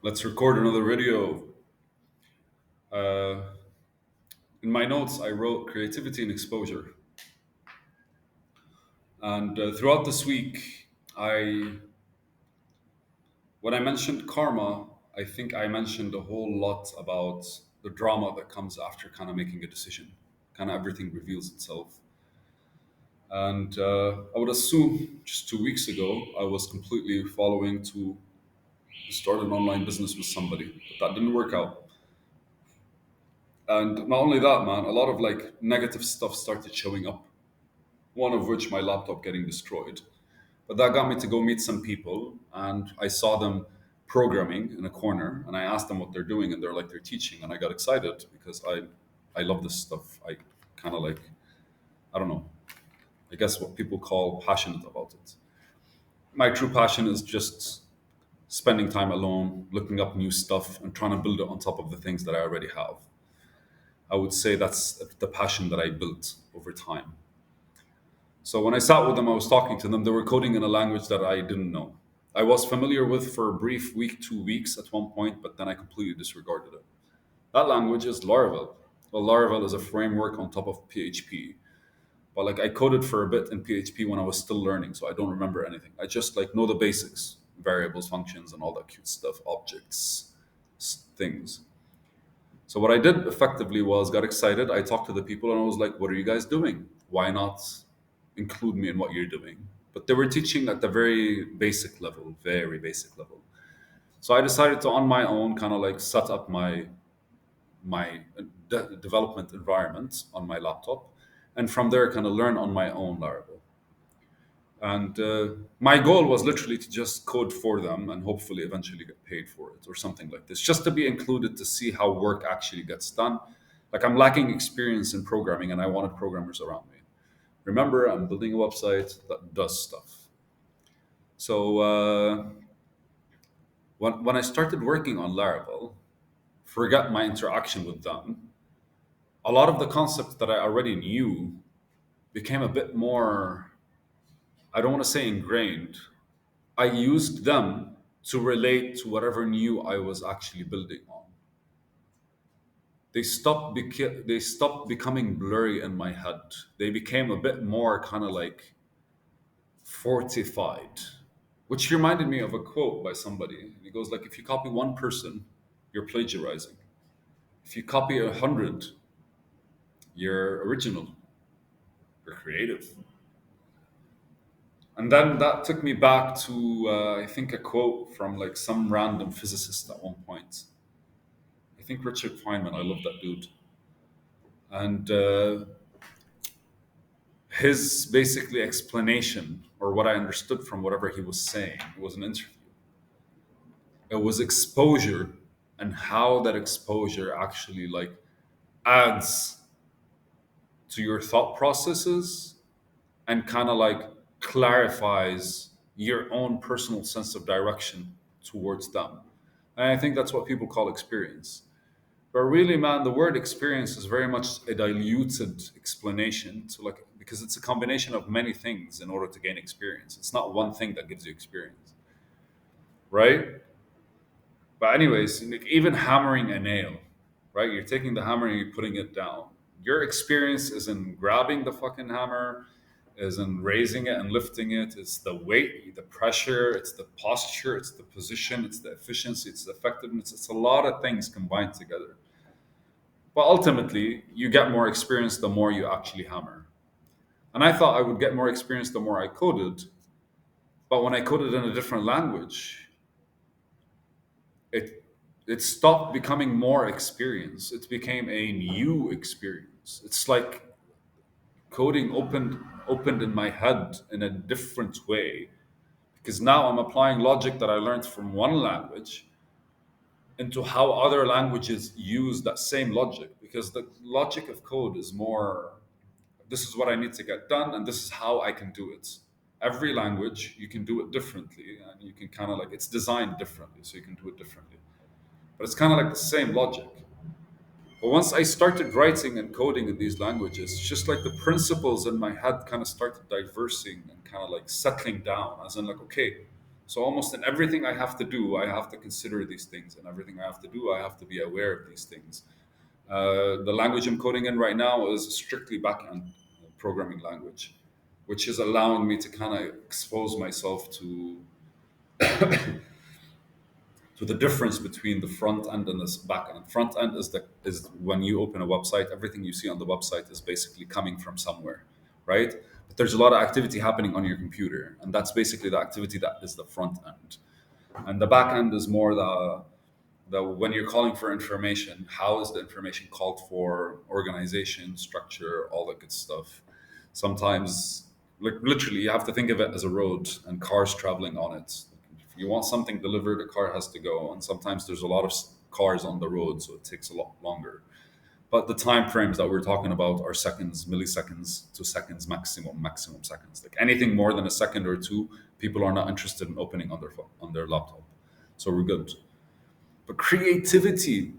Let's record another video. Uh, in my notes, I wrote creativity and exposure. And throughout this week, I when I mentioned karma, I think I mentioned a whole lot about the drama that comes after kind of making a decision. Kind of everything reveals itself. And I would assume just 2 weeks ago, I was completely following to start an online business with somebody, but that didn't work out. And not only that, man, a lot of like negative stuff started showing up. One of which my laptop getting destroyed. But that got me to go meet some people, and I saw them programming in a corner, and I asked them what they're doing, and they're teaching, and I got excited because I love this stuff. I kind of like I don't know. I guess what people call passionate about it. My true passion is just spending time alone, looking up new stuff, and trying to build it on top of the things that I already have. I would say that's the passion that I built over time. So when I sat with them, I was talking to them. They were coding in a language that I didn't know. I was familiar with for a brief week, 2 weeks at one point, but then I completely disregarded it. That language is Laravel. Well, Laravel is a framework on top of PHP. But like I coded for a bit in PHP when I was still learning, so I don't remember anything. I just like know the basics, variables, functions, and all that cute stuff, objects, things. So what I did effectively was got excited. I talked to the people and I was like, "What are you guys doing? Why not include me in what you're doing?" But they were teaching at the very basic level, very basic level. So I decided to, on my own, kind of like set up my development environment on my laptop, and from there, kind of learn on my own Laravel. And my goal was literally to just code for them and hopefully eventually get paid for it or something like this, just to be included to see how work actually gets done. Like I'm lacking experience in programming and I wanted programmers around me. Remember, I'm building a website that does stuff. So when I started working on Laravel, forget my interaction with them, a lot of the concepts that I already knew became a bit more, I don't want to say ingrained. I used them to relate to whatever new I was actually building on. They stopped becoming blurry in my head. They became a bit more kind of like fortified, which reminded me of a quote by somebody. He goes like, "If you copy one person, you're plagiarizing. If you copy 100, you're original, you're creative." And then that took me back to I think a quote from like some random physicist at one point. I think Richard Feynman. I love that dude. And his basically explanation, or what I understood from whatever he was saying, it was an interview. It was exposure, and how that exposure actually like adds to your thought processes and kind of like clarifies your own personal sense of direction towards them. And I think that's what people call experience. But really, man, the word experience is very much a diluted explanation to like because it's a combination of many things in order to gain experience. It's not one thing that gives you experience, right? But anyways, like, even hammering a nail, right? You're taking the hammer and you're putting it down. Your experience is in grabbing the fucking hammer, is in raising it and lifting it. It's the weight, the pressure, it's the posture, it's the position, it's the efficiency, it's the effectiveness. It's a lot of things combined together. But ultimately, you get more experience the more you actually hammer. And I thought I would get more experience the more I coded. But when I coded in a different language, it it stopped becoming more experience. It became a new experience. It's like coding opened in my head in a different way because now I'm applying logic that I learned from one language into how other languages use that same logic, because the logic of code is more, this is what I need to get done and this is how I can do it. Every language you can do it differently and you can kind of like it's designed differently so you can do it differently, but it's kind of like the same logic. But once I started writing and coding in these languages, it's just like the principles in my head kind of started diversing and kind of like settling down, as in like, okay, So almost in everything I have to do, I have to consider these things, and everything I have to do, I have to be aware of these things. The language I'm coding in right now is strictly backend programming language, which is allowing me to kind of expose myself to the difference between the front end and the back end. Front end is when you open a website, everything you see on the website is basically coming from somewhere, right? But there's a lot of activity happening on your computer, and that's basically the activity that is the front end. And the back end is more the when you're calling for information, how is the information called for, organization, structure, all that good stuff. Sometimes, like literally, you have to think of it as a road and cars traveling on it. If you want something delivered, a car has to go, and sometimes there's a lot of cars on the road, so it takes a lot longer. But the time frames that we're talking about are seconds, milliseconds to seconds, maximum seconds. Like anything more than a second or two, people are not interested in opening on their phone, on their laptop. So we're good. But creativity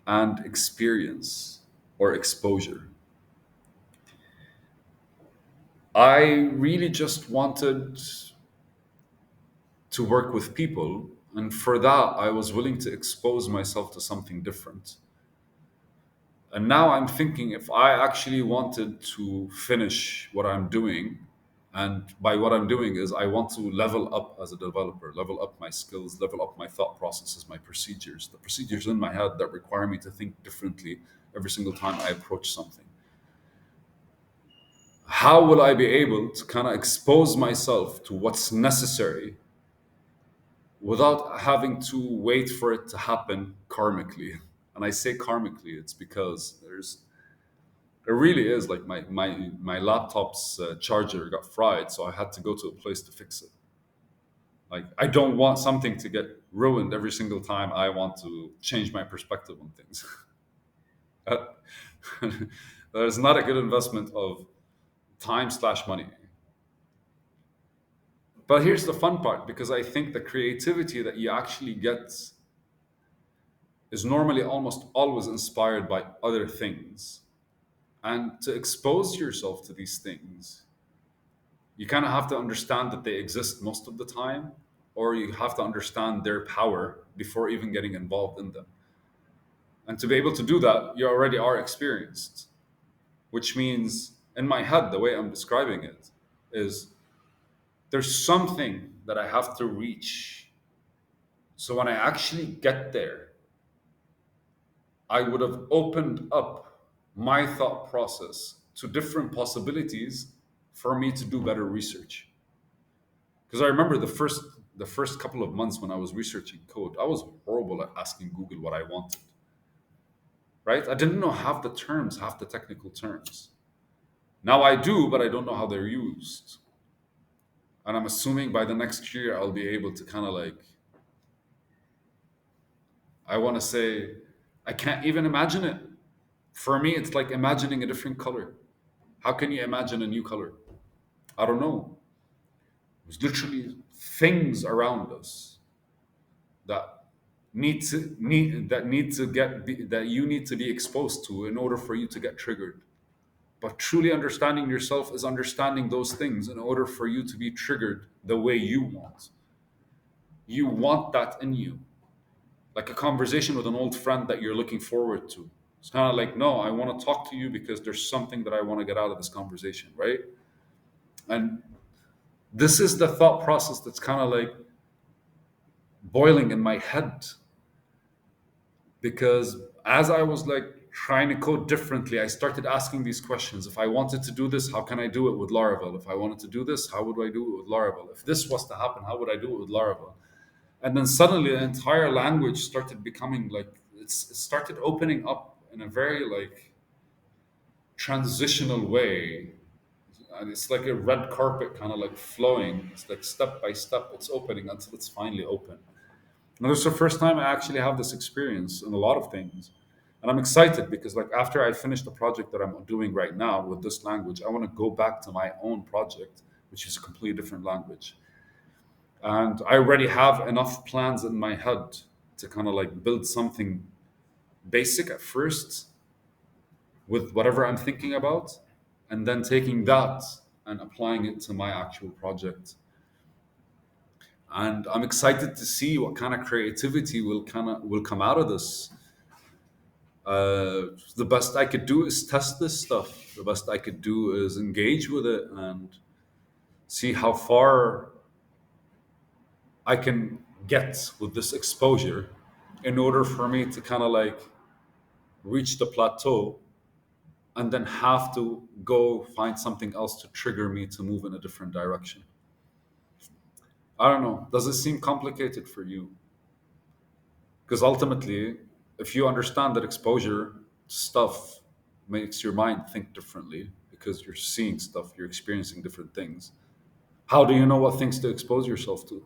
and experience or exposure. I really just wanted to work with people. And for that, I was willing to expose myself to something different. And now I'm thinking if I actually wanted to finish what I'm doing, and by what I'm doing is I want to level up as a developer, level up my skills, level up my thought processes, my procedures, the procedures in my head that require me to think differently every single time I approach something. How will I be able to kind of expose myself to what's necessary without having to wait for it to happen karmically? And I say karmically, it's because it really is like my laptop's charger got fried, so I had to go to a place to fix it. Like I don't want something to get ruined every single time I want to change my perspective on things. That that is not a good investment of time slash money. But here's the fun part, because I think the creativity that you actually get is normally almost always inspired by other things. And to expose yourself to these things, you kind of have to understand that they exist most of the time, or you have to understand their power before even getting involved in them. And to be able to do that, you already are experienced, which means, in my head, the way I'm describing it is there's something that I have to reach. So when I actually get there, I would have opened up my thought process to different possibilities for me to do better research. Because I remember the first couple of months when I was researching code, I was horrible at asking Google what I wanted. Right? I didn't know half the terms, half the technical terms. Now I do, but I don't know how they're used. And I'm assuming by the next year I'll be able to kind of like, I want to say, I can't even imagine it. For me, it's like imagining a different color. How can you imagine a new color? I don't know. There's literally things around us that need to that you need to be exposed to in order for you to get triggered. But truly understanding yourself is understanding those things in order for you to be triggered the way you want. You want that in you, like a conversation with an old friend that you're looking forward to. It's kind of like, no, I want to talk to you because there's something that I want to get out of this conversation, right? And this is the thought process that's kind of like boiling in my head, because as I was like trying to code differently, I started asking these questions. If I wanted to do this, how can I do it with Laravel? If I wanted to do this, how would I do it with Laravel? If this was to happen, how would I do it with Laravel? And then suddenly the entire language started becoming like it started opening up in a very like transitional way. And it's like a red carpet kind of like flowing. It's like step by step, it's opening until it's finally open. And this is the first time I actually have this experience in a lot of things. And I'm excited because like after I finish the project that I'm doing right now with this language, I want to go back to my own project, which is a completely different language. And I already have enough plans in my head to kind of like build something basic at first with whatever I'm thinking about, and then taking that and applying it to my actual project. and I'm excited to see what kind of creativity will come out of this. The best I could do is test this stuff. The best I could do is engage with it and see how far I can get with this exposure in order for me to kind of like reach the plateau and then have to go find something else to trigger me to move in a different direction. I don't know. Does it seem complicated for you? Because ultimately, if you understand that exposure to stuff makes your mind think differently because you're seeing stuff, you're experiencing different things. How do you know what things to expose yourself to?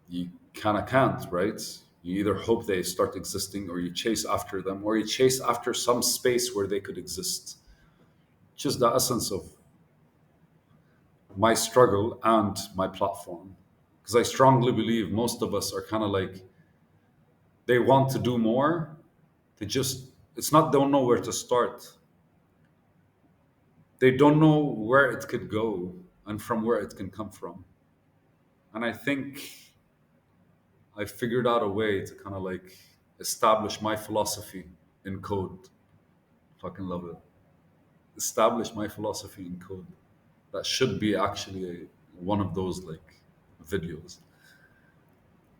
You kind of can't, right? You either hope they start existing or you chase after them or you chase after some space where they could exist. Just the essence of my struggle and my platform. Because I strongly believe most of us are kind of like, they want to do more. They just, it's not, don't know where to start. They don't know where it could go and from where it can come from. And I think I figured out a way to kind of like establish my philosophy in code. Fucking love it. Establish my philosophy in code. That should be actually one of those like videos.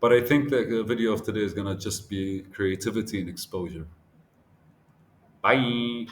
But I think that the video of today is gonna just be creativity and exposure. Bye.